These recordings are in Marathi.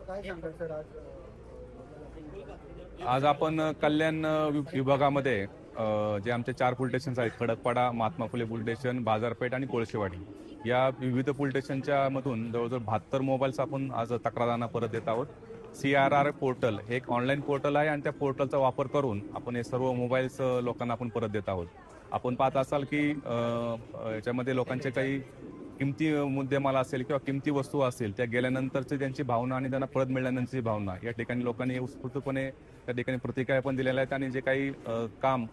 काय सांगताल सर आज आज आपण कल्याण विभागामध्ये जे आमचे 4 पोलीस स्टेशन्स आहेत, खडकपाडा, महात्मा फुले पोलीस स्टेशन, बाजारपेठ आणि कोळशेवाडी. या विविध पोलीस स्टेशनच्या मधून जवळजवळ 72 मोबाईल्स आपण आज तक्रारांना परत देत आहोत. CRR पोर्टल हे एक ऑनलाईन पोर्टल आहे आणि त्या पोर्टलचा वापर करून आपण हे सर्व मोबाईल्स लोकांना आपण परत देत आहोत. आपण पाहत असाल की याच्यामध्ये लोकांचे काही किमती मुद्देमाल असेल किंवा किमती वस्तू असेल, त्या गेल्यानंतरची त्यांची भावना आणि त्यांना परत मिळाल्यानंतरची भावना या ठिकाणी लोकांनी उत्स्फूर्तपणे त्या ठिकाणी प्रतिक्रिया पण दिलेल्या आहेत आणि जे काही काम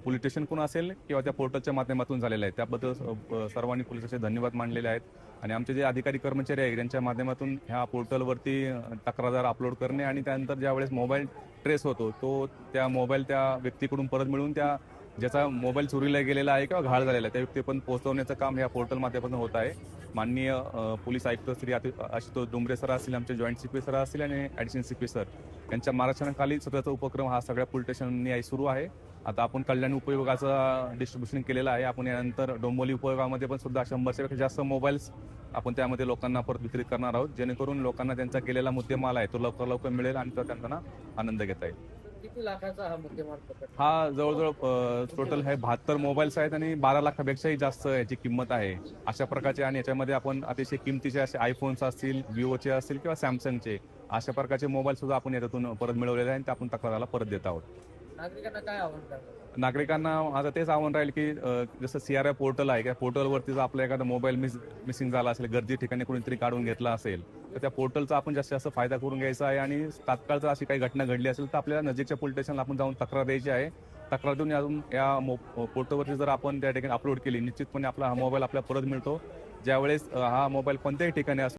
पोलीस स्टेशनकडून असेल किंवा त्या पोर्टलच्या माध्यमातून झालेलं आहे त्याबद्दल सर्वांनी पोलिसांचे धन्यवाद मानलेले आहेत. आणि आमचे जे अधिकारी कर्मचारी आहेत त्यांच्या माध्यमातून ह्या पोर्टलवरती तक्रार अपलोड करणे आणि त्यानंतर ज्यावेळेस मोबाईल ट्रेस होतो तो त्या मोबाईल त्या व्यक्तीकडून परत मिळून त्या ज्याचा मोबाईल चोरीला गेलेला आहे किंवा घाळ झालेला आहे त्या व्यक्तीपर्यंत पोहोचवण्याचं काम या पोर्टल माध्यमातून होत आहे. माननीय पोलीस आयुक्त श्री आशुतोष डोंगरे सर असतील, आमचे जॉईंट CP सर असतील आणि ऍडिशनल CP सर यांच्या मार्गदर्शनाखाली सगळ्याचा उपक्रम हा सगळ्या पोलीस स्टेशननी सुरू आहे. आता आपण कल्याण उपविभागाचं डिस्ट्रीब्युशन केलेलं आहे. आपण यानंतर डोंबिवली उपविभागामध्ये पण सुद्धा 100 पेक्षा जास्त मोबाईल्स आपण त्यामध्ये लोकांना परत वितरित करणार आहोत, जेणेकरून लोकांना त्यांचा गेलेला मुद्देमाल आहे तो लवकर मिळेल आणि तो त्यांना आनंद घेता येईल. किती लाखाचा हा मुद्देमाल पकडला? हा जवळजवळ टोटल आहे 72 मोबाईल्स आहेत आणि 12 लाखापेक्षाही जास्त याची किंमत आहे. अशा प्रकारचे आणि याच्यामध्ये आपण अतिशय किमतीचे असे आयफोन्स असतील, विवोचे असतील किंवा सॅमसंगचे अशा प्रकारचे मोबाईल सुद्धा आपण याच्यातून परत मिळवलेले आहे आणि ते आपण तक्राराला परत देत आहोत. नागरिकांना काय आव्हान करणार? नागरिकांना आता तेच आव्हान राहील की जसं CRI पोर्टल आहे त्या पोर्टलवरती जर आपला एखादा मोबाईल मिसिंग झाला असेल, गर्दी ठिकाणी कोणीतरी काढून घेतला असेल तर त्या पोर्टलचा आपण जास्तीत जास्त फायदा करून घ्यायचा आहे आणि तात्काळ जर अशी काही घटना घडली असेल तर आपल्याला नजीकच्या पोलीस स्टेशनला आपण जाऊन तक्रार द्यायची आहे. तक्रार देऊन अजून या पोर्टलवरती जर आपण त्या ठिकाणी अपलोड केली निश्चितपणे आपला हा मोबाईल आपल्याला परत मिळतो. ज्यावेळेस हा मोबाईल कोणत्याही ठिकाणी